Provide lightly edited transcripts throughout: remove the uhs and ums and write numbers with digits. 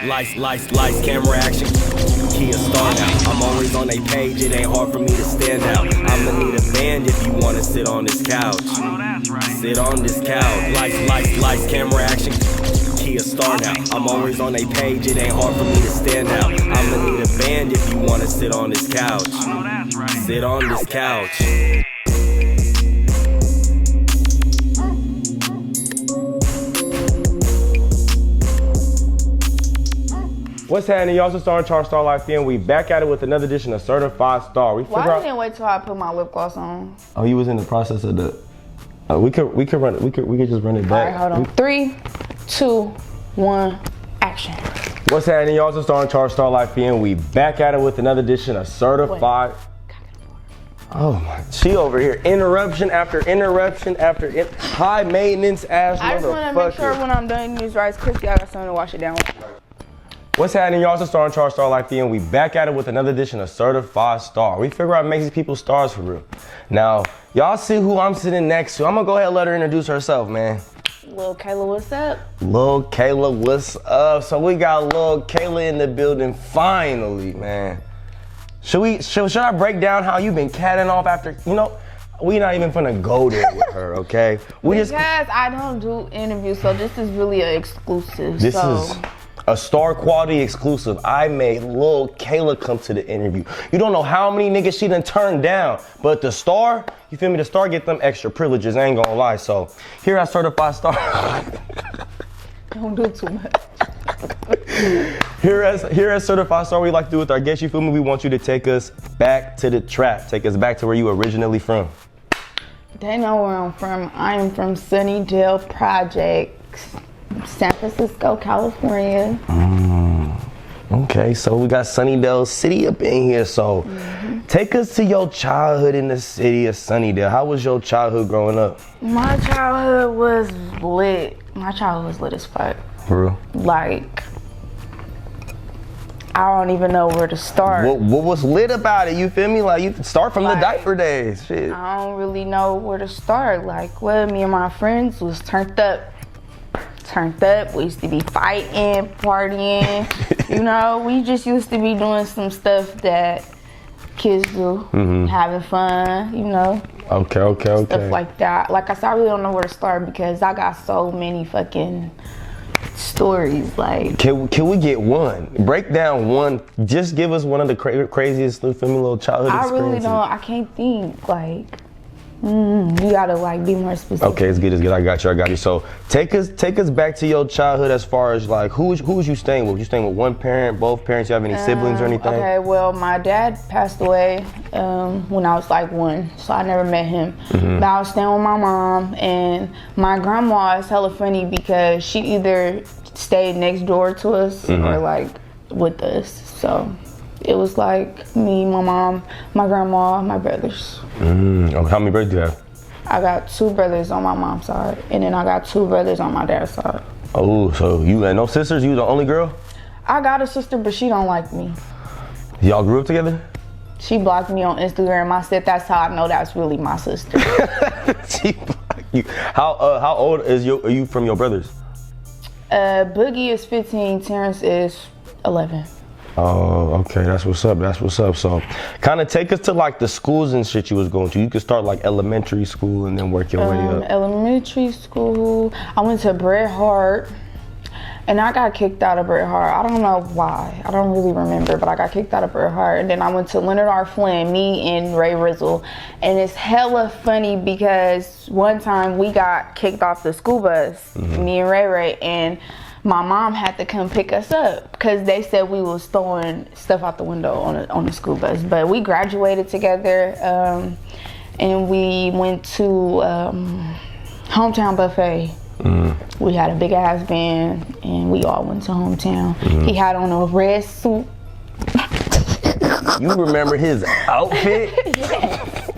Lights, camera action. Key a star now. I'm always on a page, it ain't hard for me to stand out. I'ma need a band if you wanna sit on this couch. Sit on this couch. Lights, camera action. Key a star now. I'm always on a page, it ain't hard for me to stand out. I'ma need a band if you wanna sit on this couch. Sit on this couch. What's happening, y'all? It's Star Life and we back at it with another edition of Certified Star. Why didn't wait till I put my lip gloss on? Oh, you was in the process of the. We could just run it back. All right, hold on. 3, 2, 1, action. What's happening, y'all? It's Star Life and we back at it with another edition of Certified. Oh my, she over here. Interruption after interruption after high maintenance ass motherfucker. I just want to make sure when I'm done these rice crispy, I got something to wash it down with. What's happening, y'all? It's Star Life and we back at it with another edition of Certified Star. We figure out what makes these people stars for real. Now, y'all see who I'm sitting next to. I'm gonna go ahead and let her introduce herself, man. Lil Kayla, what's up? Lil Kayla, what's up? So we got Lil Kayla in the building finally, man. Should I break down how you've been catting off after, we not even finna go there with her, okay? Because I don't do interviews, so this is really an exclusive. This is a star quality exclusive. I made Lil Kayla come to the interview. You don't know how many niggas she done turned down, but the star, you feel me? The star get them extra privileges, I ain't gonna lie. So here at Certified Star. Don't do too much. Here at Certified Star, we like to do with our guests, you feel me? We want you to take us back to the trap. Take us back to where you originally from. They know where I'm from. I am from Sunnydale Projects, San Francisco, California. Okay, so we got Sunnydale City up in here. So take us to your childhood in the city of Sunnydale. How was your childhood growing up? My childhood was lit. My childhood was lit as fuck. For real? Like, I don't even know where to start. What was lit about it? You feel me? Like, you can start from the diaper days. Shit. I don't really know where to start. Like, me and my friends was turned up. We used to be fighting, partying. We just used to be doing some stuff that kids do, having fun, Okay. Stuff like that. Like I said, I really don't know where to start because I got so many fucking stories. Like, can we get one? Break down one. Just give us one of the craziest little childhood experiences. I really don't. I can't think. Like, you gotta be more specific. Okay, it's good. I got you. So take us back to your childhood as far as like who was you staying with? You staying with one parent, both parents? You have any siblings or anything? Okay, well my dad passed away when I was like 1, so I never met him. But I was staying with my mom, and my grandma is hella funny because she either stayed next door to us or like with us. So it was like me, my mom, my grandma, my brothers. Okay, how many brothers do you have? I got 2 brothers on my mom's side, and then I got 2 brothers on my dad's side. Oh, so you had no sisters? You the only girl? I got a sister, but she don't like me. Y'all grew up together? She blocked me on Instagram. I said that's how I know that's really my sister. She blocked you. How old are you from your brothers? Boogie is 15, Terrence is 11. Oh, okay, that's what's up. So kind of take us to like the schools and shit you was going to. You could start like elementary school and then work your way up. Elementary school, I went to Bret Hart, and I got kicked out of Bret Hart. I don't know why. I don't really remember, but I got kicked out of Bret Hart. And then I went to Leonard R. Flynn, me and Ray Rizzle. And it's hella funny because one time we got kicked off the school bus, me and Ray, and my mom had to come pick us up because they said we was throwing stuff out the window on the school bus. But we graduated together, and we went to Hometown Buffet. We had a big ass band, and we all went to Hometown. He had on a red suit. You remember his outfit? Yes.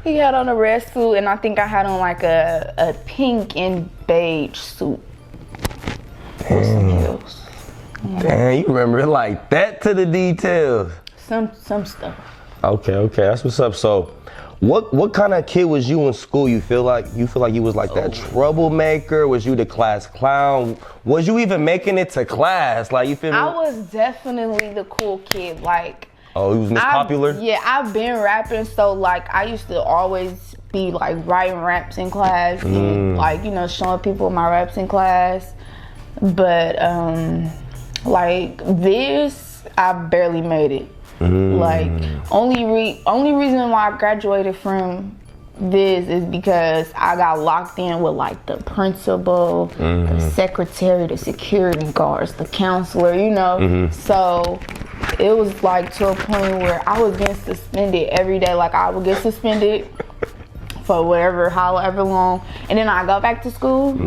He had on a red suit, and I think I had on like a pink and beige suit. Damn, you remember it like that to the details. Some stuff. Okay, that's what's up. So What kind of kid was you in school? You feel like you was like that troublemaker? Was you the class clown? Was you even making it to class? Like, you feel me? I was definitely the cool kid. Like, oh, you was Miss Popular? Yeah, I've been rapping, so like I used to always be like writing raps in class and like, you know, showing people my raps in class. But like this, I barely made it. Like only reason why I graduated from this is because I got locked in with like the principal, the secretary, the security guards, the counselor, you know. So it was like to a point where I was getting suspended every day. Like I would get suspended for however long, and then I go back to school,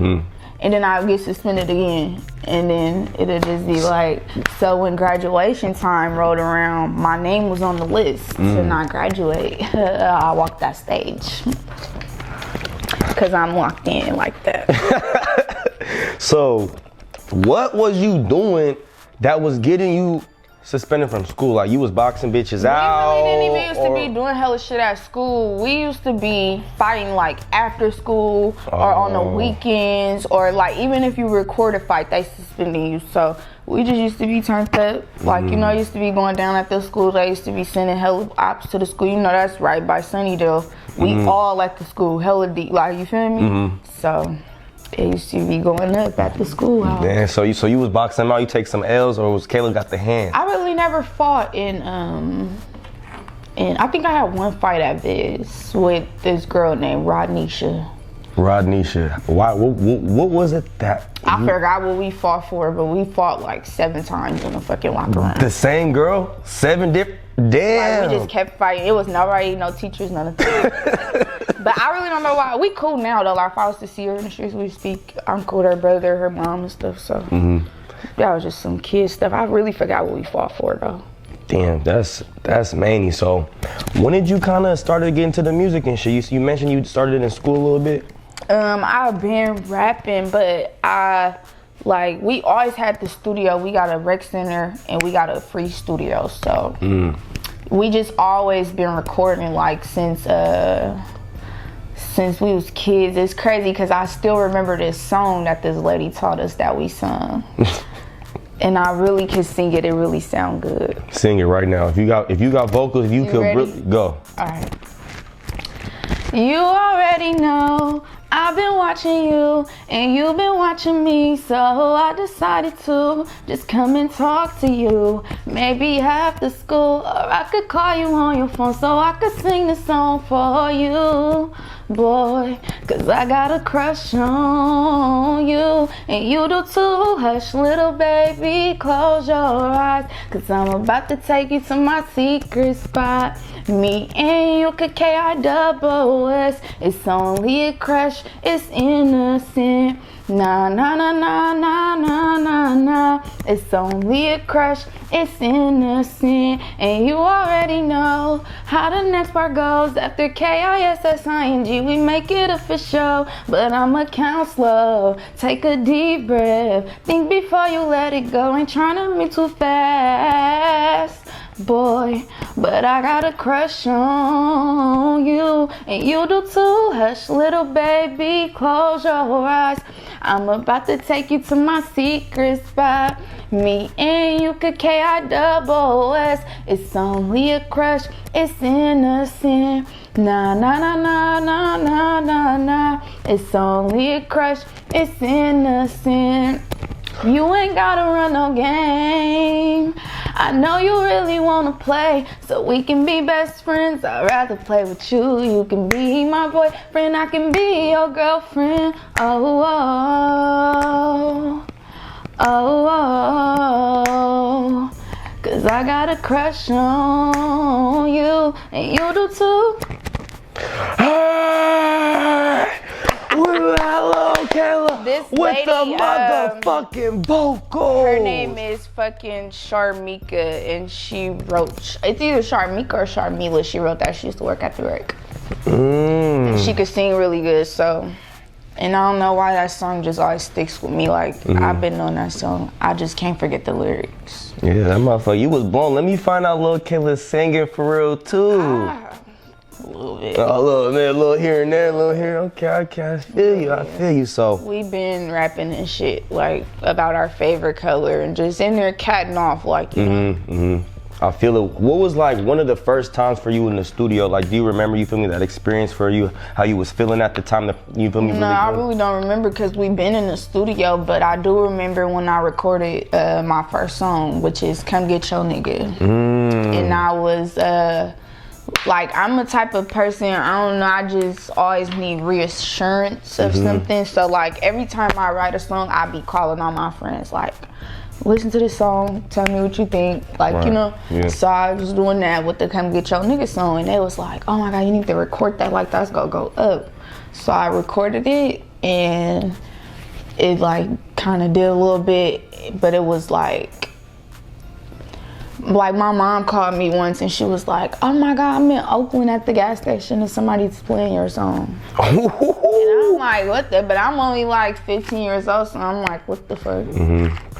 and then I would get suspended again, and then it'll just be like, so when graduation time rolled around, my name was on the list to not graduate. I walked that stage because I'm locked in like that. So what was you doing that was getting you suspended from school? Like, you was boxing bitches out? We really didn't even used to be doing hella shit at school. We used to be fighting like after school or on the weekends, or like even if you record a fight, they suspending you. So we just used to be turned up. Like, you know, used to be going down at the school. They used to be sending hella ops to the school. You know, that's right by Sunnydale. We all at the school, hella deep. Like, you feel me? So it used to be going up at the schoolhouse. Yeah, so you was boxing them out, you take some L's, or was Kayla got the hand? I really never fought in I think I had one fight at Viz with this girl named Rodnisha. Why? What was it that? I forgot what we fought for, but we fought like 7 times in the fucking locker room. The same girl? 7 different? Damn. Like, we just kept fighting. It was nobody, no teachers, none of that. But I really don't know why. We cool now though. Like, if I was to see her in the streets, we speak. I'm cool with her brother, her mom and stuff. So that was just some kid stuff. I really forgot what we fought for though. Damn, that's many. So when did you kind of started getting into the music and shit? You mentioned you started in school a little bit. I've been rapping, but we always had the studio. We got a rec center and we got a free studio. So we just always been recording like since we was kids. It's crazy because I still remember this song that this lady taught us that we sung. And I really can sing it. It really sound good. Sing it right now. If you got vocals, if you could really go. All right. You already know I've been watching you and you've been watching me, so I decided to just come and talk to you. Maybe after school, or I could call you on your phone so I could sing this song for you, boy, 'cause I got a crush on you and you do too. Hush, little baby, close your eyes, 'cause I'm about to take you to my secret spot. Me and you could K-I-double-S. It's only a crush, it's innocent. Nah, nah, nah, nah, nah, nah, nah, nah. It's only a crush, it's innocent. And you already know how the next part goes. After K-I-S-S-I-N-G, we make it official. But I'm a counselor, take a deep breath. Think before you let it go, ain't trying to move too fast, boy, but I got a crush on you, and you do too. Hush, little baby, close your eyes. I'm about to take you to my secret spot. Me and you could K-I-double-S. It's only a crush, it's innocent. Nah, nah, nah, nah, nah, nah, nah, nah. It's only a crush, it's innocent. You ain't gotta run no game. I know you really wanna play, so we can be best friends. I'd rather play with you. You can be my boyfriend, I can be your girlfriend. Oh, oh, oh, oh, 'cause I got a crush on you, and you do too. Hello, Kayla. This with lady, the motherfucking vocals. Her name is fucking Sharmika, and she wrote. It's either Sharmika or Sharmila. She wrote that. She used to work at the rec. She could sing really good, so. And I don't know why that song just always sticks with me. Like, I've been on that song. I just can't forget the lyrics. Yeah, that motherfucker. You was blown. Let me find out Lil Kayla singing for real too. A little bit. A little there, a little here and there, a little here. Okay, I feel you. So we've been rapping and shit like about our favorite color and just in there catting off like you know. I feel it. What was like one of the first times for you in the studio? Like, do you remember, you feel me, that experience for you, how you was feeling at the time that you feel me? No, I really don't remember because we've been in the studio, but I do remember when I recorded my first song, which is Come Get Your Nigga. And I was like, I'm a type of person, I don't know, I just always need reassurance of something. So like every time I write a song, I be calling all my friends like, listen to this song, tell me what you think, like, you know. So I was doing that with the Come Get Your Nigga song, and they was like, oh my God, you need to record that, like that's gonna go up. So I recorded it, and it like kind of did a little bit, but it was like my mom called me once and she was like, oh my God, I'm in Oakland at the gas station and somebody's playing your song. And I'm like, what the, but I'm only like 15 years old, so I'm like, what the fuck?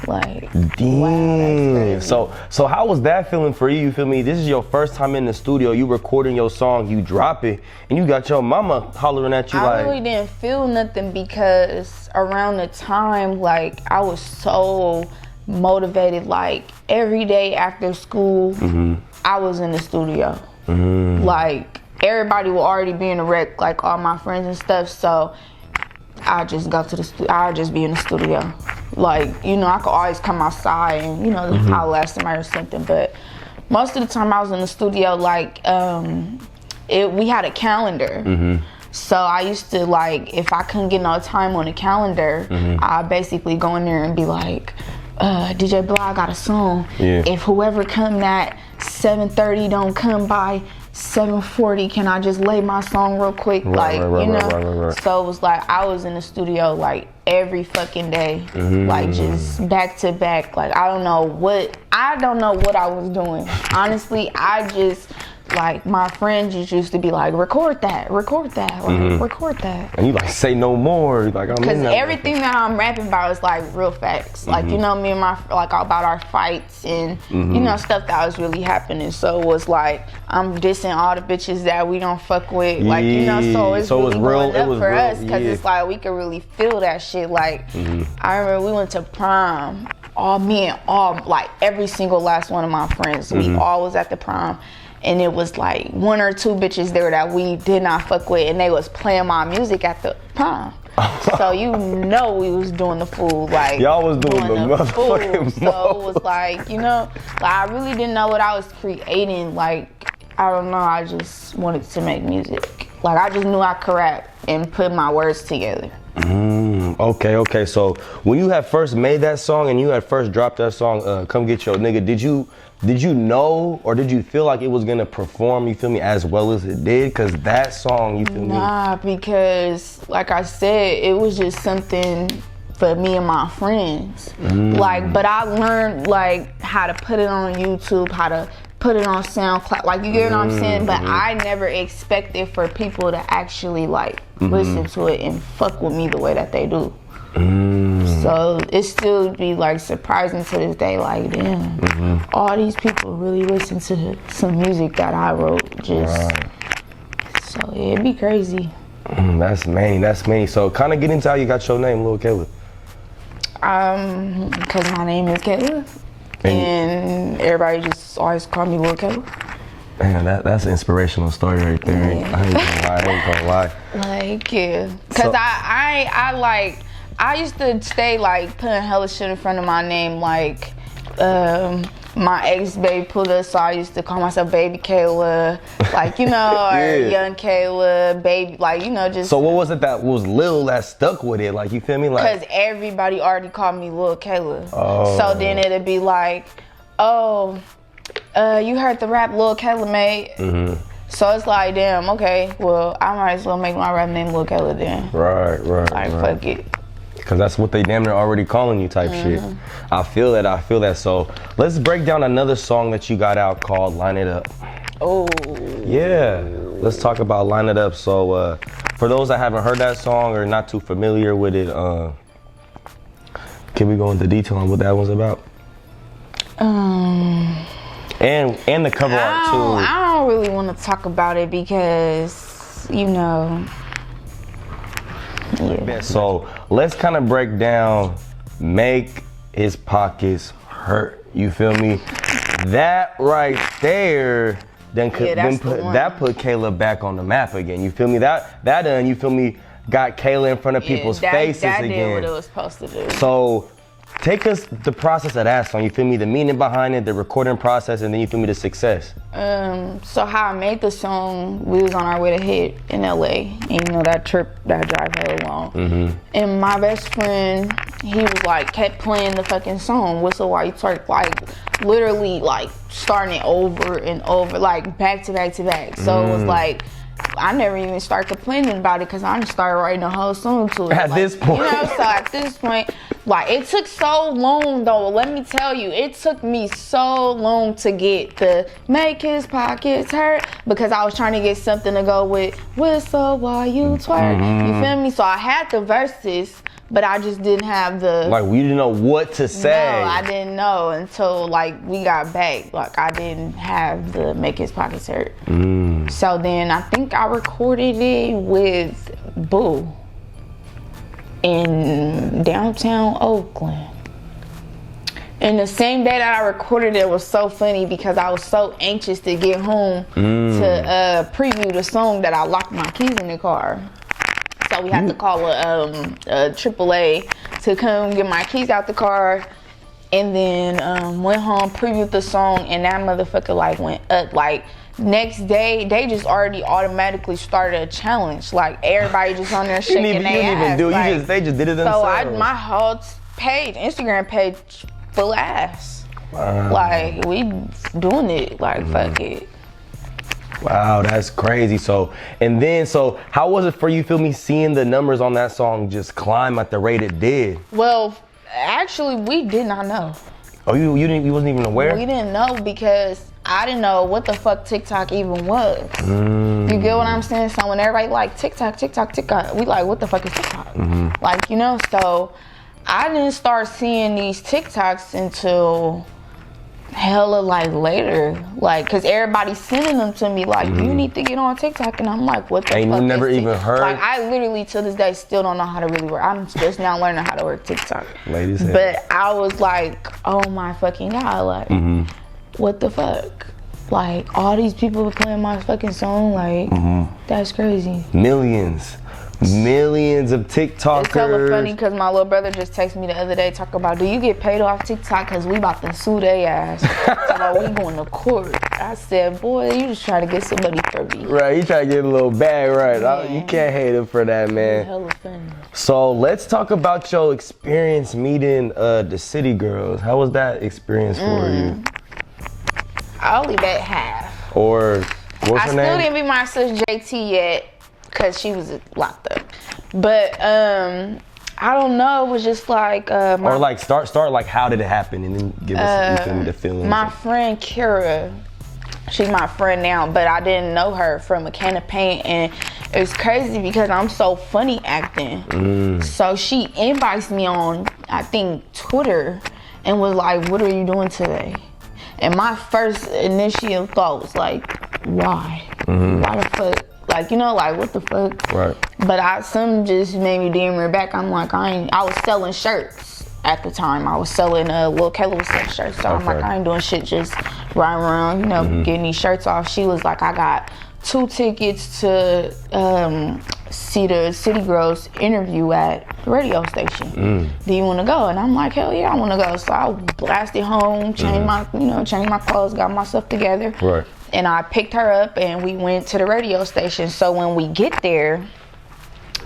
Like, damn. Wow, that's crazy. So how was that feeling for you? You feel me? This is your first time in the studio, you recording your song, you drop it, and you got your mama hollering at you I really didn't feel nothing because around the time, like, I was so motivated, like every day after school, I was in the studio. Like everybody will already be in the rec, like all my friends and stuff, so I just go to the studio, I'll just be in the studio. Like, you know, I could always come outside and, you know, I'll ask somebody or something, but most of the time I was in the studio, like, we had a calendar. So I used to, like, if I couldn't get no time on the calendar, I'd basically go in there and be like, DJ Blah, I got a song. If whoever come at 7:30 don't come by 7:40, can I just lay my song real quick? Right. So it was like I was in the studio like every fucking day, like just back to back. Like I don't know what I was doing. Honestly, I just like my friends just used to be like, record that, like record that. And you like say no more, like I'm in because that everything that I'm rapping about is like real facts. Like you know, me and my like about our fights and you know stuff that was really happening. So it was like I'm dissing all the bitches that we don't fuck with, like you know. So it's really going up for us because it's like we could really feel that shit. Like I remember we went to prom. Like every single last one of my friends, we all was at the prom. And it was like one or two bitches there that we did not fuck with, and they was playing my music at the prom. So you know we was doing the fool, like y'all was doing the motherfucking fool. So it was like, you know, like I really didn't know what I was creating. Like I don't know, I just wanted to make music. Like I just knew I could rap and put my words together. Okay. So when you had first made that song and you had first dropped that song, Come Get Your Nigga, did you know or did you feel like it was gonna perform, you feel me, as well as it did? Cause that song, you feel me? Nah, because like I said, it was just something for me and my friends. Like, but I learned like how to put it on YouTube, how to put it on SoundCloud, like you get what I'm saying? But I never expected for people to actually like listen to it and fuck with me the way that they do. So it still be like surprising to this day, like damn, all these people really listen to some music that I wrote. So yeah, it'd be crazy. That's many. So kind of get into how you got your name, Lil Kayla. Because my name is Kayla, and everybody just always call me Lil Kayla. Man, that's an inspirational story right there. Yeah. I ain't gonna lie. Like, yeah. Cause I used to stay like putting hella shit in front of my name. Like, my ex-baby pulled us, so I used to call myself Baby Kayla, like, you know, or Young Kayla, Baby, like, you know, just. So what was it that was Lil that stuck with it? Like, you feel me? Like, cause everybody already called me Lil Kayla. Oh. So then it'd be like, oh, you heard the rap Lil Kayla made? So it's like, damn, okay, well, I might as well make my rap name Lil Kayla then. Right. Like, fuck it. Cause that's what they damn near already calling you type shit. I feel that. So let's break down another song that you got out called Line It Up. Oh. Yeah, let's talk about Line It Up. So for those that haven't heard that song or not too familiar with it, can we go into detail on what that one's about? And the cover art too. I don't really want to talk about it because, you know. Yeah. So let's kind of break down make his pockets hurt. You feel me? That right there then put Kayla back on the map again. You feel me? That done, you feel me, got Kayla in front of people's faces that again. That did what it was supposed to do. So take us the process of that song, you feel me? The meaning behind it, the recording process, and then you feel me, the success. So how I made the song, we was on our way to hit in LA, and you know that drive hella long. And my best friend, he was like, kept playing the fucking song, Whistle While You Twerk, like literally like starting it over and over, like back to back to back. So it was like, I never even started complaining about it because I just started writing a whole song to it. At this point. You know, so at this point, like it took so long though, let me tell you, it took me so long to get the make his pockets hurt because I was trying to get something to go with whistle while you twerk. You feel me? So I had the verses, but I just didn't have the... Like, we didn't know what to say. No, I didn't know until, like, we got back. Like, I didn't have the make his pockets hurt. So then I think I recorded it with Boo in downtown Oakland. And the same day that I recorded it was so funny because I was so anxious to get home to preview the song that I locked my keys in the car. So we had to call a AAA to come get my keys out the car, and then went home, previewed the song, and that motherfucker like went up. Like next day, they just already automatically started a challenge. Like everybody just on there shaking their ass. They just did it themselves. So my whole page, Instagram page, full ass. Wow. Like we doing it. Like fuck it. Wow, that's crazy. So how was it for you, feel me, seeing the numbers on that song just climb at the rate it did? Well, actually, we did not know. Oh, you wasn't even aware? We didn't know because I didn't know what the fuck TikTok even was. You get what I'm saying? So when everybody like TikTok, we like, what the fuck is TikTok? Like, you know, so I didn't start seeing these TikToks until hella like later, like, cause everybody's sending them to me like, you need to get on TikTok, and I'm like, what the fuck? You never even heard? Like, I literally to this day still don't know how to really work. I'm just now learning how to work TikTok. Ladies, but I was like, oh my fucking god, like, what the fuck? Like, all these people are playing my fucking song, like, that's crazy. Millions of TikTokers. It's hella funny because my little brother just texted me the other day talking about, do you get paid off TikTok? Because we about to sue their ass. So we going to court. I said, boy, you just try to get somebody for me. Right, you try to get a little bag, right? Yeah. You can't hate him for that, man. Hella funny. So let's talk about your experience meeting the City Girls. How was that experience for you? I'll leave that half. Or what's her name? I still didn't meet my sis JT yet. Cause she was locked up, but I don't know. It was just like or like start like how did it happen, and then give us the feeling. My friend Kira, she's my friend now, but I didn't know her from a can of paint, and it was crazy because I'm so funny acting. So she invites me on, I think, Twitter, and was like, "What are you doing today?" And my first initial thought was like, "Why? Why the fuck?" Like, you know, like, what the fuck? Right. But some just made me DM her back. I'm like, I was selling shirts at the time. I was selling, Lil Kayla was selling shirts. So I'm like, I ain't doing shit, just riding around, you know, getting these shirts off. She was like, I got 2 tickets to see the City Girls interview at the radio station. Do you want to go? And I'm like, hell yeah, I want to go. So I blasted home, changed my clothes, got my stuff together. Right. And I picked her up and we went to the radio station. So when we get there,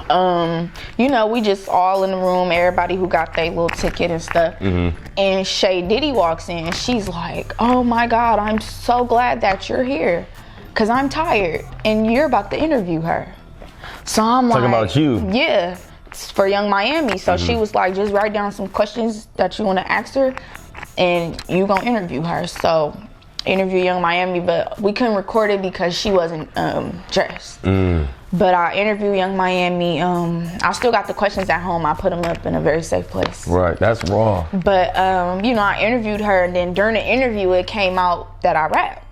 you know, we just all in the room, everybody who got their little ticket and stuff. And Shay Diddy walks in and she's like, oh my God, I'm so glad that you're here. Cause I'm tired and you're about to interview her. So I'm talking about you. Yeah, it's for Young Miami. So she was like, just write down some questions that you want to ask her and you gonna interview her. So interview Young Miami, but we couldn't record it because she wasn't dressed. But I interviewed Young Miami. I still got the questions at home. I put them up in a very safe place. Right, that's raw. But you know, I interviewed her, and then during the interview, it came out that I rap.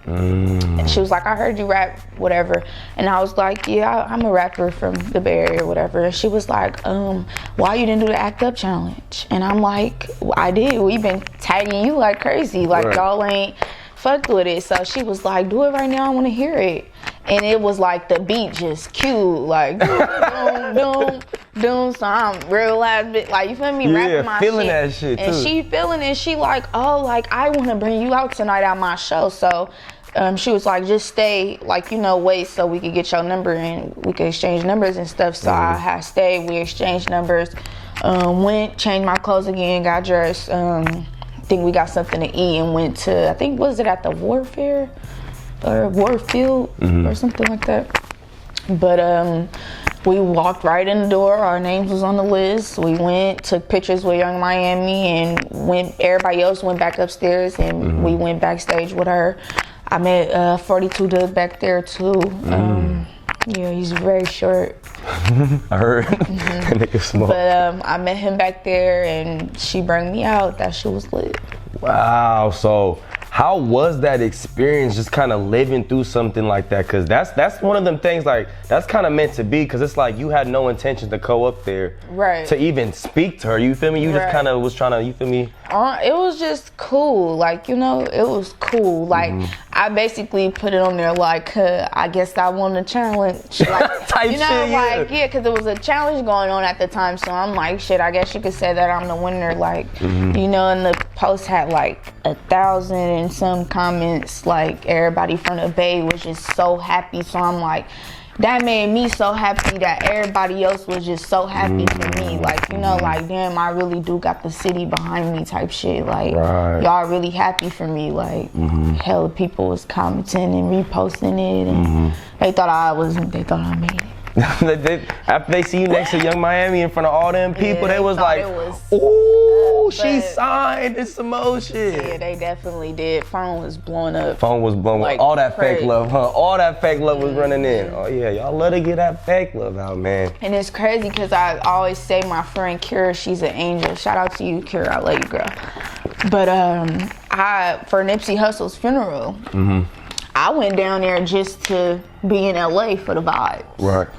And she was like, I heard you rap, whatever. And I was like, yeah, I'm a rapper from the Bay Area or whatever. And she was like, why you didn't do the Act Up challenge? And I'm like, I did. We've been tagging you like crazy. Like, y'all ain't fucked with it. So she was like, do it right now. I want to hear it. And it was like the beat just cute, like doom, doom, doom. So I'm real ass bit, like, you feel me? Rapping my feeling shit. That shit too. And she feeling it. She like, oh, like I want to bring you out tonight at my show. So she was like, just stay, like, you know, wait so we could get your number and we could exchange numbers and stuff. So I had stayed. We exchanged numbers. Went, changed my clothes again, got dressed. Think we got something to eat and went to, I think, was it at the Warfare or Warfield or something like that. But we walked right in the door. Our names was on the list. We went, took pictures with Young Miami, and everybody else went back upstairs, and we went backstage with her. I met 42 Doug back there too. Yeah, he's very short. I heard. That nigga small. But I met him back there, and she brought me out. That shit was lit. Wow. So how was that experience, just kind of living through something like that? Because that's one of them things, like, that's kind of meant to be, because it's like you had no intention to go up there to even speak to her. You feel me? You just kind of was trying to, you feel me? It was just cool. Like, you know, it was cool. Like, I basically put it on there like, I guess I won a challenge. Like, type you know, shit, like, yeah, because there was a challenge going on at the time. So I'm like, shit, I guess you could say that I'm the winner. Like, you know, and the post had like 1,000 and some comments. Like, everybody from the Bay was just so happy. So I'm like, that made me so happy that everybody else was just so happy for me. Like, you know, like, damn, I really do got the city behind me type shit. Like, y'all really happy for me. Like, hell, people was commenting and reposting it, and they thought I made it. After they see you next to Young Miami in front of all them people, they was like, ooh, she signed this some more shit. Yeah, they definitely did. Phone was blowing up. Phone was blowing like, up. All that crazy. fake love, huh? All that fake love was running in. Oh yeah, y'all let her get that fake love out, man. And it's crazy because I always say my friend Kira, she's an angel. Shout out to you, Kira. I love you, girl. But for Nipsey Hussle's funeral, I went down there just to be in LA for the vibes. Right.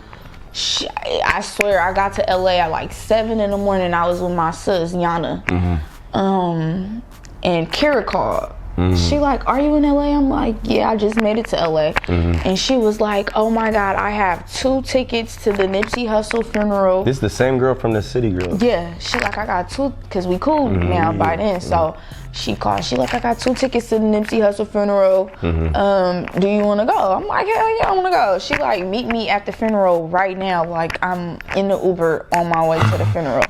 I swear, I got to LA at like 7 in the morning. I was with my sis, Yana. And Kira called. She like, are you in LA? I'm like, yeah, I just made it to LA. And she was like, oh my God, I have 2 tickets to the Nipsey Hussle funeral. This is the same girl from the City Girls. Yeah, she like, I got 2, because we cool now by then. So she called, she like, I got 2 tickets to the Nipsey Hussle funeral. Do you want to go? I'm like, hell yeah, I want to go. She like, meet me at the funeral right now. Like, I'm in the Uber on my way to the funeral.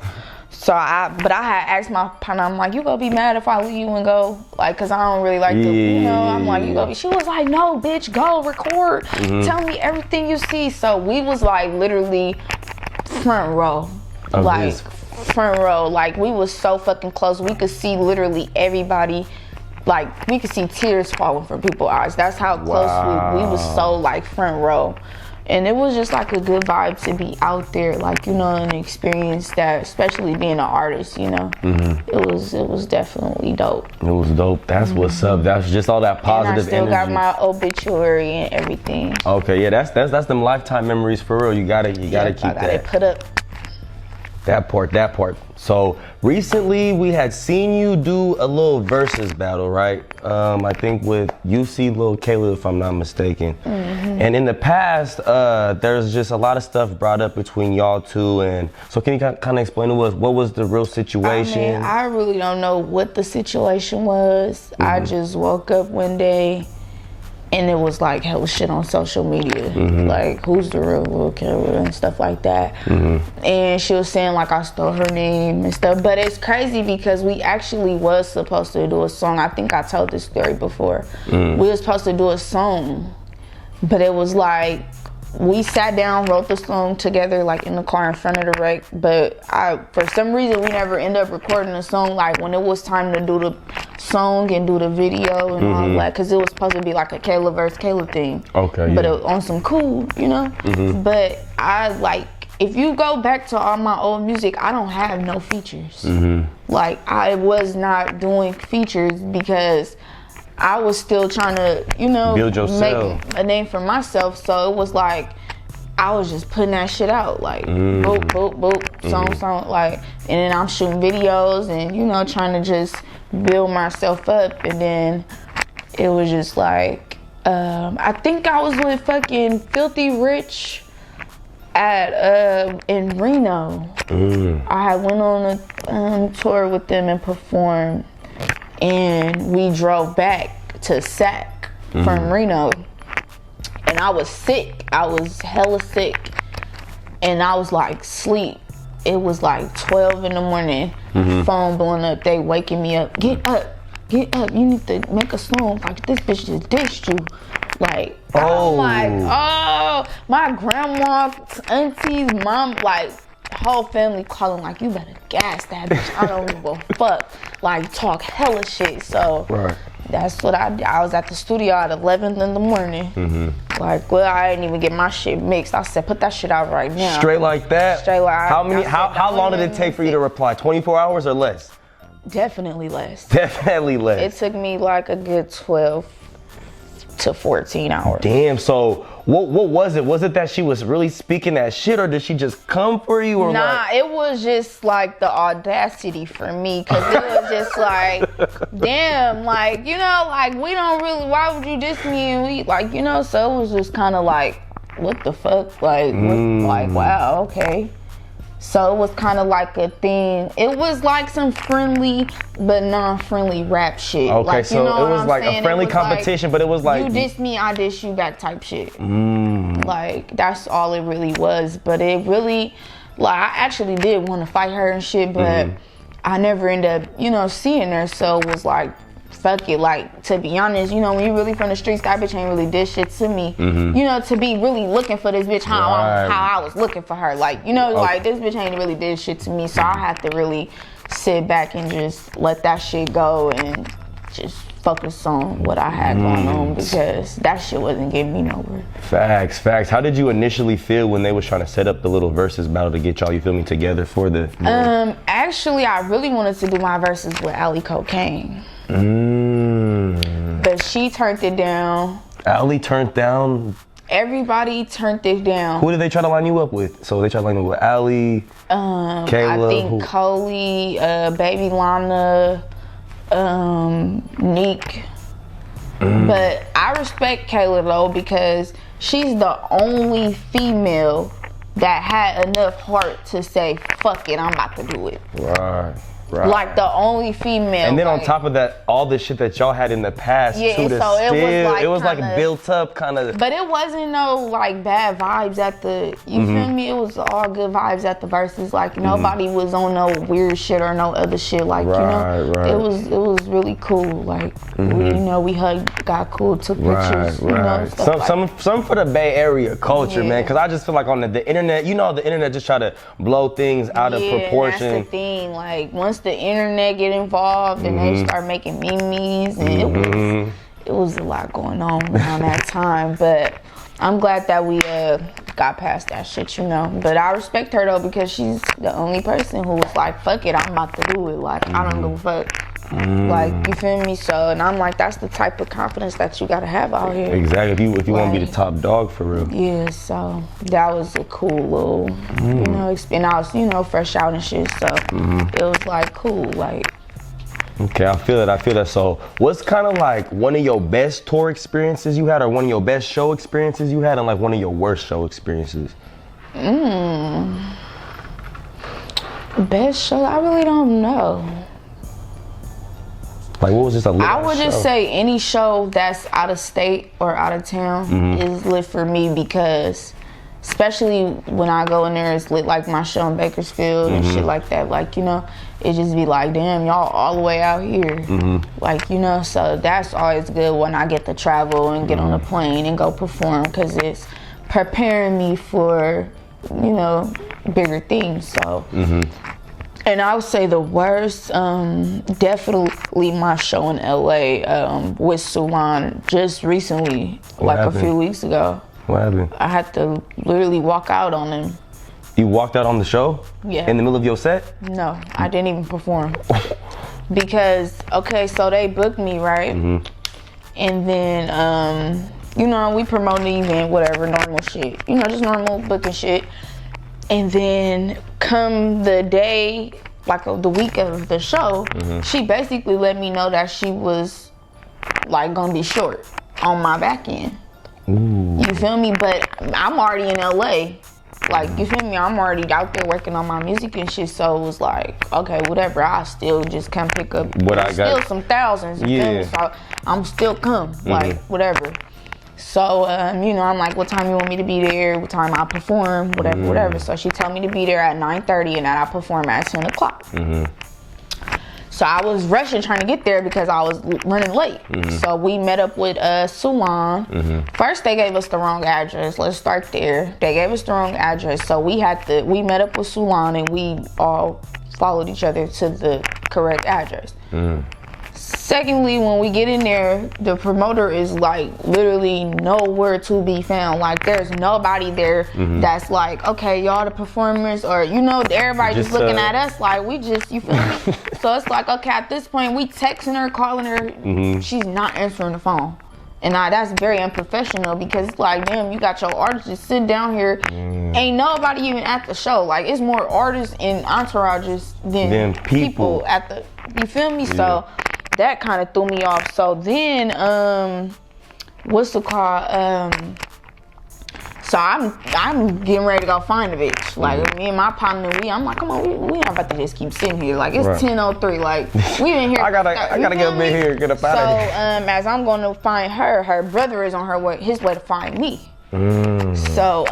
So I had asked my partner, I'm like, you gonna be mad if I leave you and go? Like, cause I don't really like to, you know, I'm like, you gonna be, she was like, no, bitch, go record. Tell me everything you see. So we was like literally front row. Front row. Like, we was so fucking close. We could see literally everybody. Like, we could see tears falling from people's eyes. That's how close we was so like front row. And it was just like a good vibe to be out there, like, you know, and experience that, especially being an artist, you know. It was definitely dope. It was dope. That's what's up. That's just all that positive energy. And I still got my obituary and everything. Okay, yeah, that's them lifetime memories for real. You gotta keep that. I got it put up. That part. So recently we had seen you do a little versus battle, right? I think with UC Lil Kayla, if I'm not mistaken. And in the past, there's just a lot of stuff brought up between y'all two. And so can you kind of explain to us what was the real situation? I really don't know what the situation was. I just woke up one day and it was like hell shit on social media, like who's the real Lil Kayla and stuff like that. And she was saying like I stole her name and stuff, but it's crazy because we actually was supposed to do a song. I think I told this story before. We were supposed to do a song, but it was like we sat down, wrote the song together like in the car in front of the rec, but for some reason we never ended up recording the song like when it was time to do the song and do the video and all that, because it was supposed to be like a Kayla versus Kayla thing. Okay. But it was on some cool, you know. But I like, if you go back to all my old music, I don't have no features. Like, I was not doing features because I was still trying to, you know, build yourself, make a name for myself. So it was like, I was just putting that shit out, like, boop, boop, boop, song, like, and then I'm shooting videos and, you know, trying to just build myself up. And then it was just like, I think I was with fucking Filthy Rich at in Reno. I had went on a tour with them and performed, and we drove back to Sac from Reno, and I was sick. I was hella sick, and I was like sleep. It was like 12 in the morning. Phone blowing up. They waking me up. Get up. You need to make a song. Like, this bitch just ditched you. Like, I'm like, oh, my grandma, aunties, mom, like, whole family calling like, you better gas that bitch. I don't give a fuck. Like, talk hella shit. So that's what I did. I was at the studio at 11 in the morning. Like, well, I didn't even get my shit mixed. I said, put that shit out right now. Straight like that? Straight like how long did it take for you to reply? 24 hours or less? Definitely less. Definitely less. It took me like a good 12 to 14 hours. Damn, so what was it? Was it that she was really speaking that shit, or did she just come for you? Or nah, it was just like the audacity for me, because it was just like, damn, like, you know, like, we don't really, why would you diss me? And we, like, you know, so it was just kind of like, what the fuck? Like, like, wow, okay. So it was kind of like a thing. It was like some friendly but non-friendly rap shit. Okay, like, so it was like a friendly competition, but it was like, you diss me, I diss you back type shit. Like, that's all it really was. But it really, like, I actually did want to fight her and shit, but I never ended up, you know, seeing her. So it was like, fuck it. Like, to be honest, you know, when you really from the streets, that bitch ain't really did shit to me. You know, to be really looking for this bitch, how I was looking for her. Like, you know, like, this bitch ain't really did shit to me. So I had to really sit back and just let that shit go and just focus on what I had going on, because that shit wasn't getting me nowhere. Facts. How did you initially feel when they was trying to set up the little versus battle to get y'all, you feel me, together for the... Actually, I really wanted to do my verses with Cocain. But she turned it down. Ali turned down? Everybody turned it down. Who did they try to line you up with? So they tried to line you up with Ali, Kayla, I think Coley, Baby Lana, Neek. But I respect Kayla though, because she's the only female that had enough heart to say, fuck it, I'm about to do it. Right. Like, the only female. And then like, on top of that, all the shit that y'all had in the past, yeah, too, so it was like built up kind of. But it wasn't no like bad vibes at the, you feel me? It was all good vibes at the verses. Like, nobody was on no weird shit or no other shit. Like, you know, it was really cool. Like, we, you know, we hugged, got cool, took pictures. You know, some for the Bay Area culture, man. Because I just feel like on the internet, you know, the internet just try to blow things out of proportion. That's the thing. Like, once the internet get involved and they start making memes, and it was a lot going on around that time. But I'm glad that we got past that shit, you know. But I respect her though, because she's the only person who was like, fuck it, I'm about to do it. Like, I don't give a fuck. Like, you feel me? So, and I'm like, that's the type of confidence that you gotta have out here. Exactly. If you want to be the top dog for real. Yeah. So that was a cool little, you know, and I was, you know, fresh out and shit. So it was like cool, like. Okay, I feel that. So, what's kind of like one of your best tour experiences you had, or one of your best show experiences you had, and like one of your worst show experiences? Best show? I really don't know. Like, what was just a lit I would show? just say any show that's out of state or out of town is lit for me, because especially when I go in there, it's lit. Like my show in Bakersfield and shit like that. Like, you know, it just be like, damn, y'all all the way out here. Like, you know, so that's always good when I get to travel and get on a plane and go perform, because it's preparing me for, you know, bigger things. So. And I would say the worst, definitely my show in LA with Salon just recently, a few weeks ago. What happened? I had to literally walk out on him. You walked out on the show? Yeah. In the middle of your set? No, I didn't even perform. Because, okay, so they booked me, right? And then, you know, we promote the event, whatever, normal shit. You know, just normal booking shit. And then come the day, like the week of the show, she basically let me know that she was like gonna be short on my back end. Ooh. You feel me? But I'm already in LA. Like, you feel me? I'm already out there working on my music and shit. So it was like, okay, whatever. I still just come pick up What I got. still some thousands. You feel me? So I'm still come, like, whatever. So, you know, I'm like, what time you want me to be there? What time I perform? Whatever, whatever. So she told me to be there at 9:30 and that I perform at 10 o'clock. So I was rushing trying to get there because I was running late. So we met up with Sulan. First, they gave us the wrong address. Let's start there. They gave us the wrong address. So we met up with Sulan and we all followed each other to the correct address. Secondly, when we get in there, the promoter is like literally nowhere to be found. Like, there's nobody there that's like, okay, y'all the performers, or, you know, everybody just looking at us like we just, you feel me? So it's like, okay, at this point, we texting her, calling her, she's not answering the phone. And that's very unprofessional because it's like, damn, you got your artists just sit down here. Ain't nobody even at the show. Like, it's more artists and entourages than people at the, you feel me? So that kind of threw me off. So then, what's it called? So I'm getting ready to go find the bitch. Like, me and my partner, I'm like, come on, we not about to just keep sitting here. Like, it's 10:03. Like, we in here. I gotta get up in here, get up out of here. So, as I'm going to find her brother is on his way to find me. So,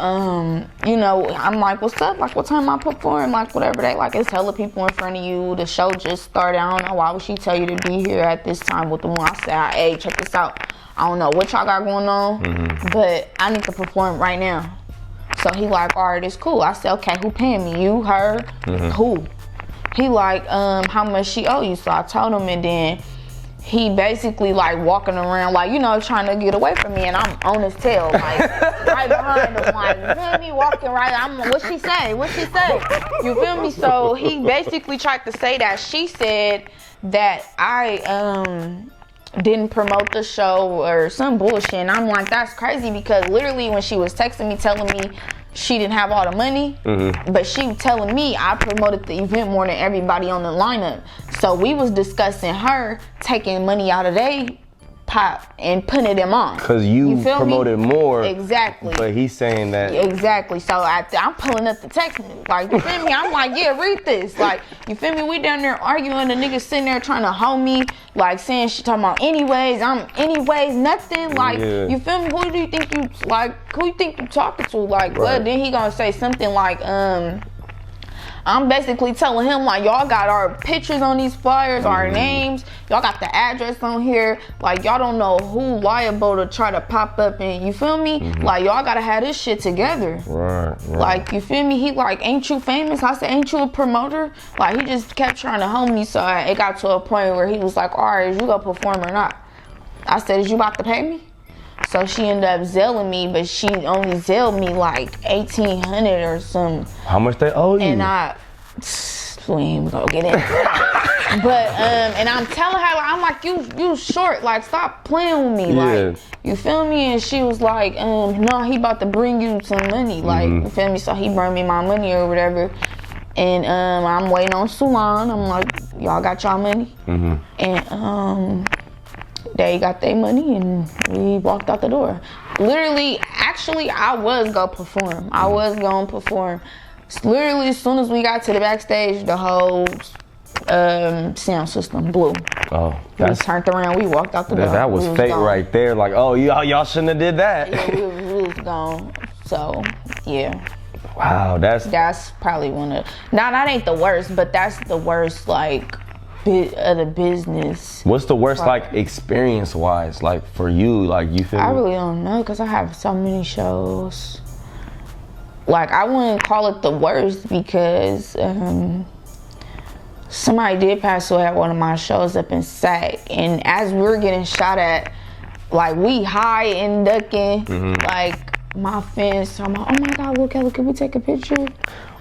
you know, I'm like, what's up? Like, what time I perform? Like, whatever. They like, it's hella people in front of you. The show just started. I don't know, why would she tell you to be here at this time with the one? I said, hey, check this out. I don't know what y'all got going on, but I need to perform right now. So he like, all right, it's cool. I said, okay, who paying me? You, her, who? He like, how much she owe you? So I told him, and then he basically like walking around like, you know, trying to get away from me, and I'm on his tail, like right behind him, like, you feel me, walking right. I'm, what she say? You feel me? So he basically tried to say that she said that I didn't promote the show or some bullshit, and I'm like, that's crazy, because literally when she was texting me telling me she didn't have all the money, but she telling me I promoted the event more than everybody on the lineup. So we was discussing her taking money out of they pot and putting it in mine. Because you promoted more. Exactly. But he's saying that. Exactly. So I'm pulling up the text, like, you feel me? I'm like, yeah, read this. Like, you feel me? We down there arguing. The nigga sitting there trying to hold me, like, saying she talking about anyways. I'm anyways nothing. Like, you feel me? Who you think you talking to? Like, well, then he gonna say something like, I'm basically telling him, like, y'all got our pictures on these flyers, our names, y'all got the address on here, like, y'all don't know who liable to try to pop up, and you feel me? Like, y'all gotta have this shit together. Right. Like, you feel me? He like, ain't you famous? I said, ain't you a promoter? Like, he just kept trying to hold me, so it got to a point where he was like, all right, is you gonna perform or not? I said, is you about to pay me? So she ended up zelling me, but she only zelled me like $1,800 or something. How much they owe you? And we ain't gonna get in. But and I'm telling her, like, I'm like, you short, like, stop playing with me, like, you feel me? And she was like, no, he about to bring you some money, like, you feel me? So he brought me my money or whatever. And I'm waiting on Sulan. I'm like, y'all got y'all money? And they got their money and we walked out the door. Literally, actually, I was gonna perform. Literally, as soon as we got to the backstage, the whole sound system blew. Oh, we turned around, we walked out the door. That was fake right there. Like, oh, y'all shouldn't have did that. Yeah, we was gone. So, yeah. Wow, that's probably one of. Now that ain't the worst, but that's the worst, like, bit of the business. What's the worst, like, experience-wise, like, for you? Like, you feel? I really don't know, because I have so many shows. Like, I wouldn't call it the worst because somebody did pass away at one of my shows up in Sac, and as we're getting shot at, like, we high and ducking, like, my fans talking about, oh my God, Lil Kayla, can we take a picture?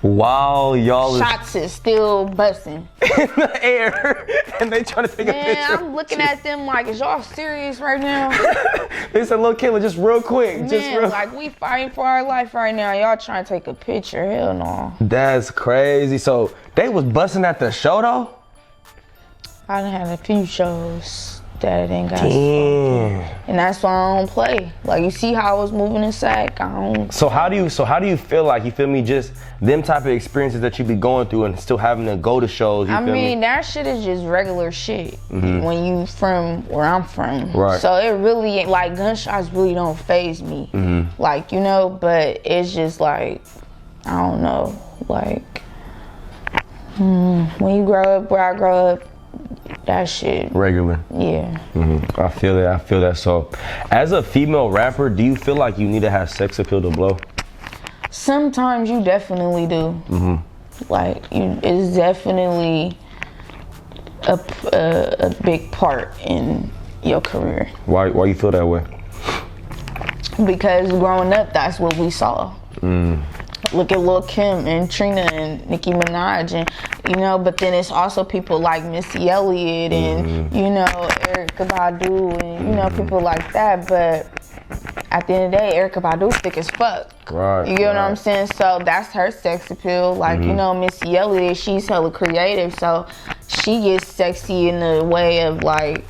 While y'all Shots is still busting in the air, and they trying to take a picture. I'm looking at them like, is y'all serious right now? They said, Lil Kayla, just real quick. Man, like, we fighting for our life right now. Y'all trying to take a picture? Hell no. That's crazy. So they was busting at the show though? I done had a few shows that didn't got Damn. and that's why I don't play. Like, you see how I was moving in sack? I don't. So how do you feel like, you feel me, just them type of experiences that you be going through and still having to go to shows, you feel me? That shit is just regular shit when you from where I'm from. Right. So it really ain't, like, gunshots really don't faze me. Like, you know, but it's just like, I don't know, like, when you grow up where I grow up, that shit. Regular. Yeah. I feel that. So as a female rapper, do you feel like you need to have sex appeal to blow? Sometimes you definitely do. Like, it's definitely a big part in your career. Why you feel that way? Because growing up, that's what we saw. Look at Lil Kim and Trina and Nicki Minaj, and you know, but then it's also people like Missy Elliott and you know, Erykah Badu and you know, people like that. But at the end of the day, Erykah Badu's thick as fuck. Right. You get what I'm saying? So that's her sex appeal. Like, you know, Missy Elliott, she's hella creative, so she gets sexy in the way of like,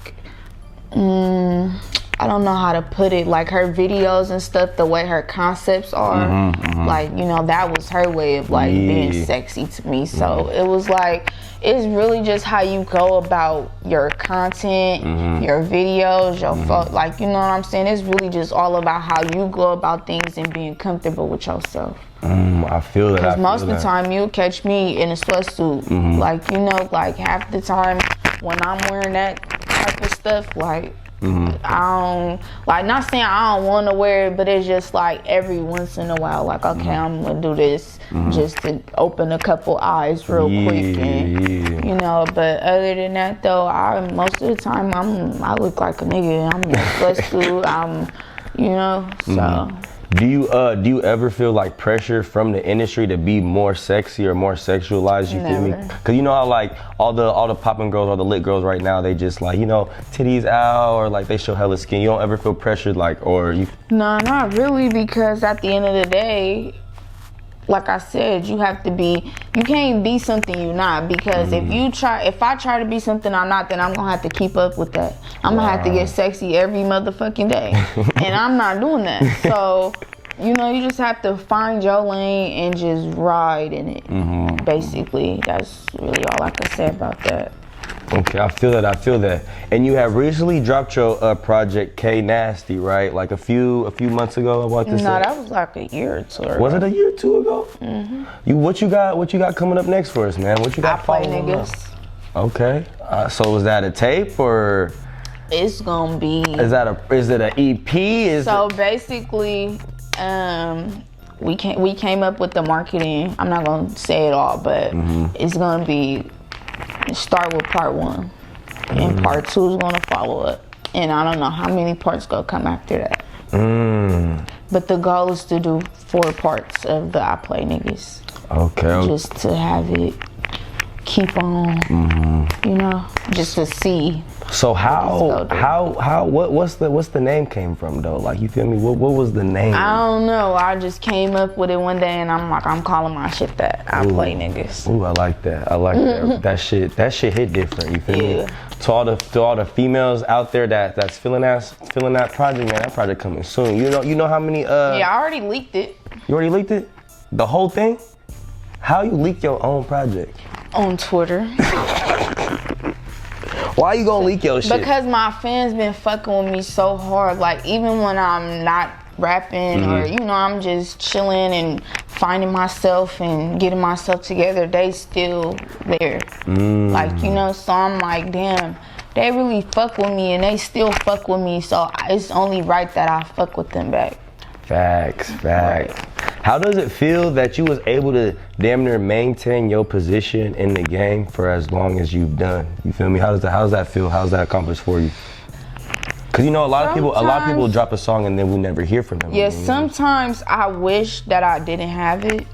I don't know how to put it, like her videos and stuff, the way her concepts are, like, you know, that was her way of like being sexy to me. So it was like, it's really just how you go about your content, your videos, your like, you know what I'm saying? It's really just all about how you go about things and being comfortable with yourself. I feel that. Because most of the time you'll catch me in a sweatsuit. Like, you know, like half the time when I'm wearing that type of stuff, like, I don't, like, not saying I don't want to wear it, but it's just like every once in a while, like, okay, I'm gonna do this just to open a couple eyes real quick, and you know. But other than that, though, most of the time I look like a nigga. I'm in a sweatsuit. You know, so. Do you ever feel like pressure from the industry to be more sexy or more sexualized? You feel me? Cause you know how like all the poppin' girls, all the lit girls right now, they just like, you know, titties out or like they show hella skin. You don't ever feel pressured like, or you? No, not really, because at the end of the day, like I said, you can't be something you're not, because if I try to be something I'm not, then I'm gonna have to keep up with that. I'm gonna have to get sexy every motherfucking day. And I'm not doing that. So, you know, you just have to find your lane and just ride in it. Basically, that's really all I can say about that. Okay, I feel that. And you have recently dropped your project K Nasty, right? Like a few months ago, I want to say. No, that was like a year or two ago. Was it a year or two ago? What you got coming up next for us, man? What you got? I Play Niggas. Okay. So is that a tape or? It's gonna be. Is it an EP? Basically, we came up with the marketing. I'm not gonna say it all, but it's gonna be. Start with part 1, and part 2 is gonna follow up, and I don't know how many parts gonna come after that. But the goal is to do 4 parts of the I Play Niggas. Okay. Just to have it keep on, you know, just to see. So what's the name came from though? Like, you feel me? What was the name? I don't know. I just came up with it one day and I'm like, I'm calling my shit that. I Play Niggas. Ooh, I like that. that. That shit hit different. You feel me? To all the females out there that's feeling that project, man, that project coming soon. You know how many Yeah, I already leaked it. You already leaked it? The whole thing? How you leak your own project? On Twitter. Why you gonna leak your shit? Because my fans been fucking with me so hard. Like, even when I'm not rapping or, you know, I'm just chilling and finding myself and getting myself together, they still there. Like, you know, so I'm like, damn, they really fuck with me and they still fuck with me. So it's only right that I fuck with them back. Facts. Right. How does it feel that you was able to damn near maintain your position in the game for as long as you've done? You feel me? How does that feel? How's that accomplished for you? Cause you know a lot of people drop a song and then we never hear from them. Yeah, sometimes I wish that I didn't have it.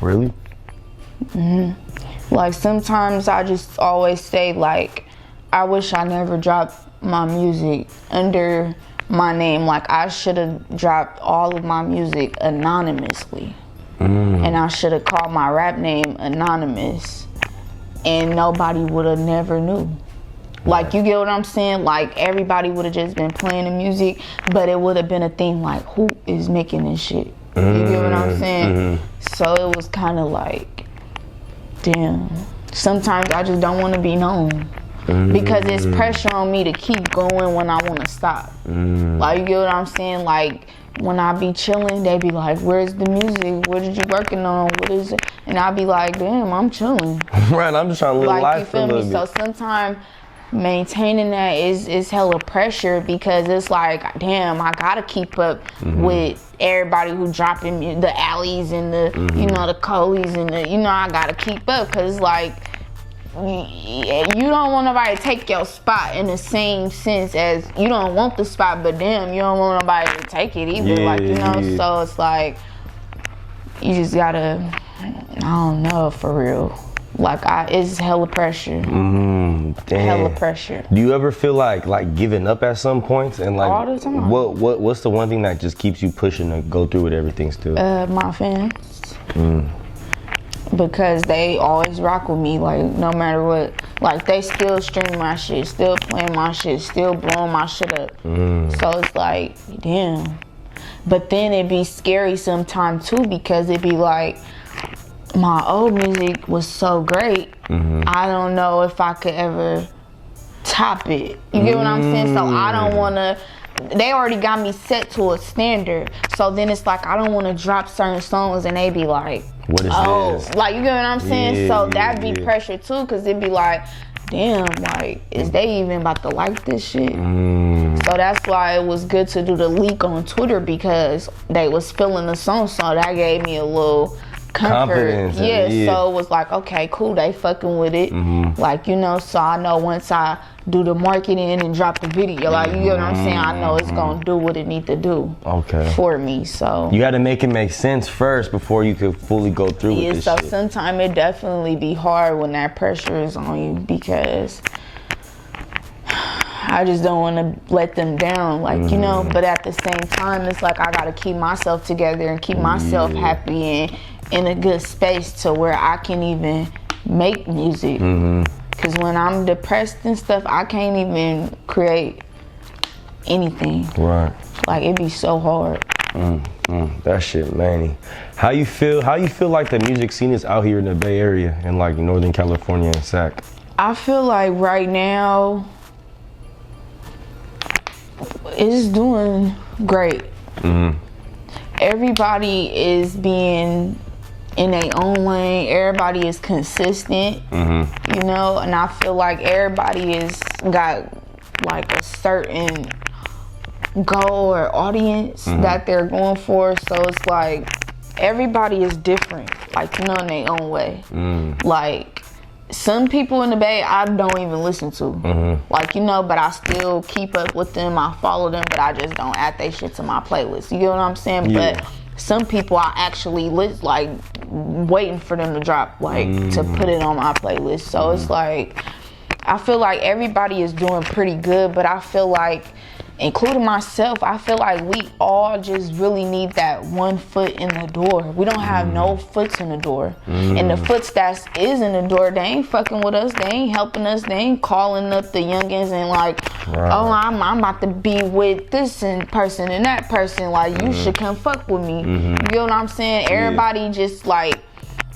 Really? Like sometimes I just always say like, I wish I never dropped my music under my name. Like I should have dropped all of my music anonymously. And I should have called my rap name Anonymous. And nobody would have never knew. Like, you get what I'm saying? Like, everybody would have just been playing the music, but it would have been a thing like, who is making this shit? You get what I'm saying? So it was kind of like, damn. Sometimes I just don't want to be known. Because it's pressure on me to keep going when I want to stop. Like, you get what I'm saying? Like, when I be chilling, they be like, where's the music? What did you working on? What is it? And I be like, damn, I'm chilling. Right, I'm just trying to live life for a little bit. So sometimes maintaining that is hella pressure because it's like, damn, I gotta keep up with everybody who dropping the alleys and the, you know, the Coleys and the, you know, I gotta keep up because like, you don't want nobody to take your spot in the same sense as you don't want the spot, but damn, you don't want nobody to take it either. Like, you know, so it's like, you just gotta, I don't know, for real. Like, it's hella pressure. Damn. Hella pressure. Do you ever feel like giving up at some points? And like, all the time. What's the one thing that just keeps you pushing to go through with everything still? My fans. Because they always rock with me, like, no matter what. Like, they still stream my shit, still playing my shit, still blowing my shit up. So it's like, damn. But then it be scary sometimes too, because it be like, my old music was so great, I don't know if I could ever top it. You get what I'm saying? So I don't want to, they already got me set to a standard. So then it's like, I don't want to drop certain songs and they be like, what is this? Like, you get what I'm saying? So that'd be pressure too, because it'd be like, damn, like, is they even about to like this shit? So that's why it was good to do the leak on Twitter, because they was feeling the song, so that gave me a little confidence. Yeah, so it was like, okay, cool, they fucking with it. Like, you know, so I know once I do the marketing and drop the video, like, you get what I'm saying, I know it's gonna do what it need to do for me. So you gotta make it make sense first before you could fully go through with this so shit. sometimes it definitely be hard when that pressure is on you, because I just don't want to let them down, like, you know, but at the same time, it's like I gotta keep myself together and keep myself happy and in a good space to where I can even make music. Because when I'm depressed and stuff, I can't even create anything. Right. Like, it'd be so hard. That shit, Manny. How you feel like the music scene is out here in the Bay Area and like Northern California and SAC? I feel like right now it's doing great. Everybody is being in their own lane. Everybody is consistent, you know, and I feel like everybody is got like a certain goal or audience that they're going for. So it's like everybody is different, like, you know, in their own way. Like, some people in the Bay I don't even listen to, like, you know, but I still keep up with them, I follow them, but I just don't add their shit to my playlist. You get what I'm saying? But some people I actually like waiting for them to drop, like, to put it on my playlist. So it's like, I feel like everybody is doing pretty good, but I feel like, including myself, I feel like we all just really need that one foot in the door. We don't have no foots in the door. And the foots that is in the door, they ain't fucking with us. They ain't helping us. They ain't calling up the youngins and like, oh, I'm about to be with this person and that person. Like, you should come fuck with me. You get what I'm saying? Everybody just like,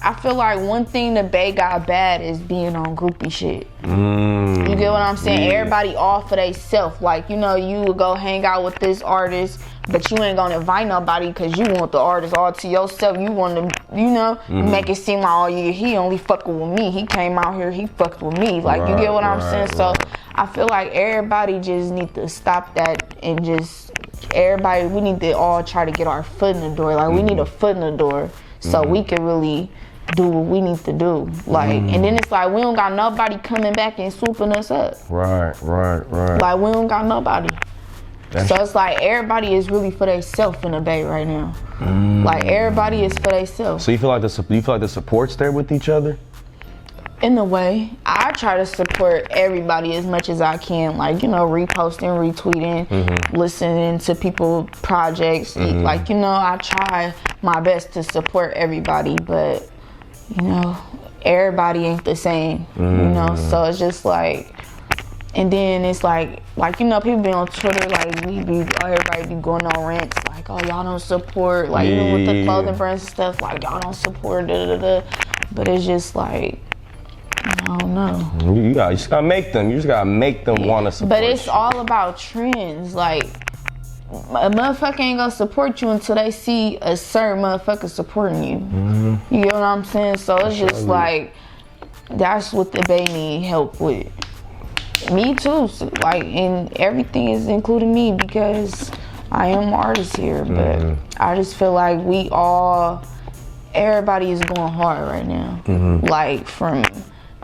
I feel like one thing the Bay got bad is being on groupie shit. You get what I'm saying? Everybody off of they self. Like, you know, you would go hang out with this artist, but you ain't gonna invite nobody because you want the artist all to yourself. You want to, you know, make it seem like, oh yeah, he only fucking with me. He came out here, he fucked with me. Like, you get what I'm saying? So I feel like everybody just need to stop that and just, everybody, we need to all try to get our foot in the door. Like, we need a foot in the door so we can really do what we need to do. Like, and then it's like we don't got nobody coming back and swooping us up. Right. Like, we don't got nobody. So it's like everybody is really for themselves in the Bay right now. Like, everybody is for themselves. So you feel like the support's there with each other? In a way, I try to support everybody as much as I can. Like, you know, reposting, retweeting, listening to people's projects. Like, you know, I try my best to support everybody, but, you know, everybody ain't the same, you know? So it's just like, and then it's like, you know, people be on Twitter, like, everybody be going on rants, like, oh, y'all don't support, like, even with the clothing brands and stuff, like, y'all don't support, But it's just like, I don't know. You just gotta make them. You just gotta make them want to support. But it's all about trends. Like, a motherfucker ain't gonna support you until they see a certain motherfucker supporting you. You get what I'm saying? So it's just like, that's what the Bay need help with. Me too. So, like, and everything is including me because I am an artist here. But I just feel like everybody is going hard right now. Like, from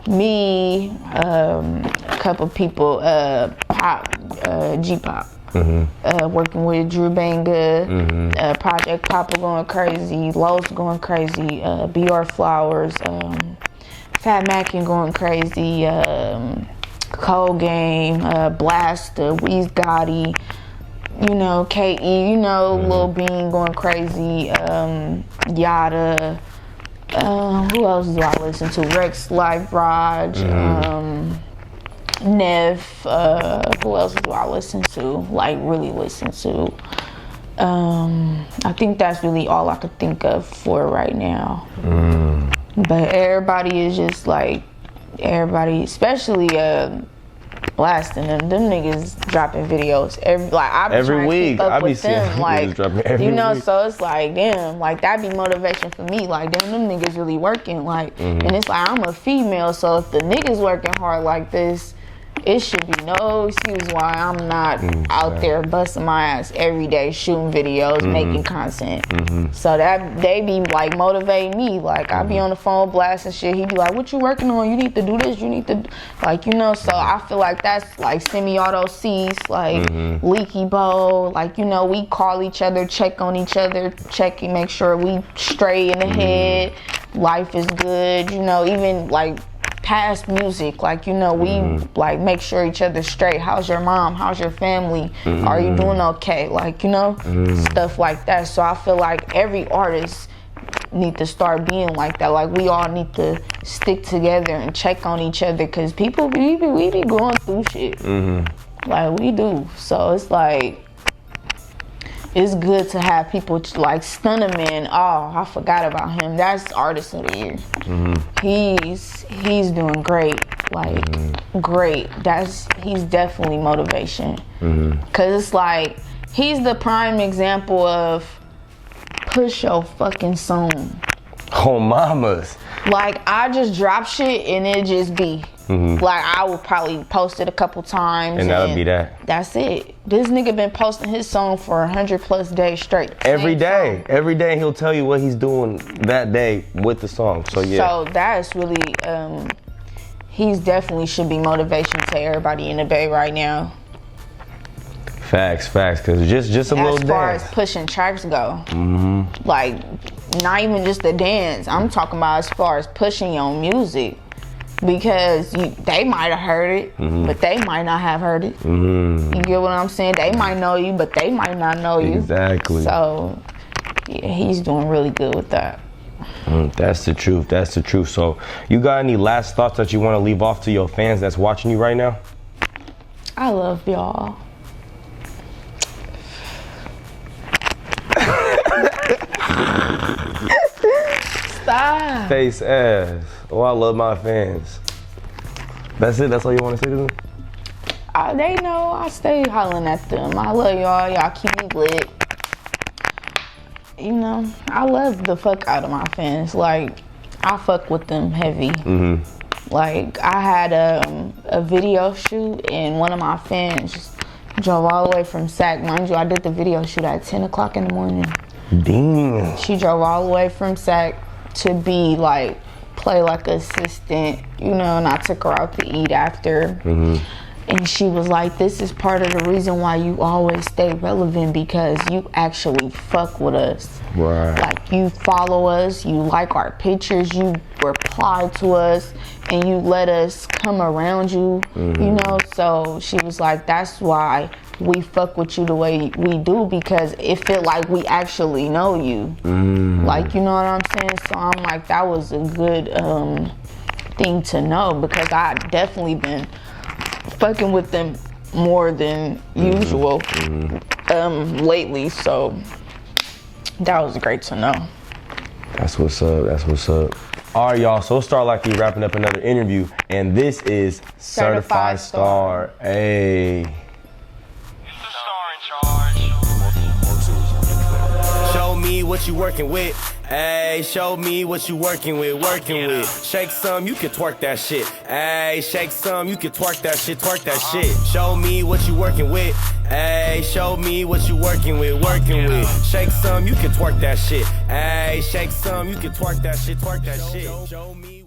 me, a couple people, G-Pop, working with Drew Banga, Project Papa going crazy, Lowe's going crazy, BR Flowers, Fat Mackin going crazy, Cocain, Blaster, Weez Gotti, you know, K.E., you know, Lil Bean going crazy, Yada. Who else do I listen to? Rex, Live Raj, Nev. Who else do I listen to? Like, really listen to? I think that's really all I could think of for right now. But everybody is just like, everybody, especially Blasting them niggas dropping videos every week. I be seeing them, like, dropping every week. So it's like, damn, like, that be motivation for me. Like, damn, them niggas really working. Like, and it's like, I'm a female, so if the niggas working hard like this, it should be no excuse why I'm not out there busting my ass every day, shooting videos, making content. So that they be like motivating me. Like, I be on the phone blasting shit. He be like, "What you working on? You need to do this. You need to," like, you know. So I feel like that's like semi-auto C's, like Leaky Bow. Like, you know, we call each other, check on each other, check and make sure we straight in the head. Life is good. You know, even like past music, like, you know, we like make sure each other's straight. How's your mom? How's your family? Are you doing okay? Like, you know, stuff like that. So I feel like every artist need to start being like that. Like, we all need to stick together and check on each other, because people we be going through shit. Like, we do. So it's like, it's good to have people like Stunnerman. Oh, I forgot about him. That's Artist of the Year. He's doing great. Like, great. He's definitely motivation. Cause it's like, he's the prime example of push your fucking song. Oh, mamas. Like, I just drop shit and it just be. Like, I would probably post it a couple times. And that'll be that. That's it. This nigga been posting his song for 100+ days straight. Every day. Every day he'll tell you what he's doing that day with the song. So, yeah. So that's really, he's definitely should be motivation to everybody in the Bay right now. Facts, cause just a little dance. As far as pushing tracks go, like, not even just the dance. I'm talking about as far as pushing your music, because they might have heard it, but they might not have heard it. You get what I'm saying? They might know you, but they might not know you. Exactly. So, yeah, he's doing really good with that. That's the truth. That's the truth. So, you got any last thoughts that you want to leave off to your fans that's watching you right now? I love y'all. Stop. Face ass. Oh, I love my fans. That's it? That's all you want to say to them? They know I stay hollering at them. I love y'all. Y'all keep me lit. You know, I love the fuck out of my fans. Like, I fuck with them heavy. Like, I had a video shoot, and one of my fans drove all the way from Sac. Mind you, I did the video shoot at 10 o'clock in the morning. Damn. She drove all the way from Sac to be like, play like assistant, you know, and I took her out to eat after. And she was like, this is part of the reason why you always stay relevant, because you actually fuck with us. Right. Like, you follow us, you like our pictures, you reply to us, and you let us come around you, you know? So she was like, that's why we fuck with you the way we do, because it feel like we actually know you. Like, you know what I'm saying? So I'm like, that was a good thing to know, because I definitely been fucking with them more than usual lately. So that was great to know. That's what's up. That's what's up. All right, y'all. So start like we wrapping up another interview, and this is Certified Star. Hey. Show me what you working with. Ayy, show me what you working with, Shake some, you can twerk that shit. Ayy, shake some, you can twerk that shit, Show me what you working with. Ayy, show me what you working with, Shake some, you can twerk that shit. Ayy, shake some, you can twerk that shit, Show me.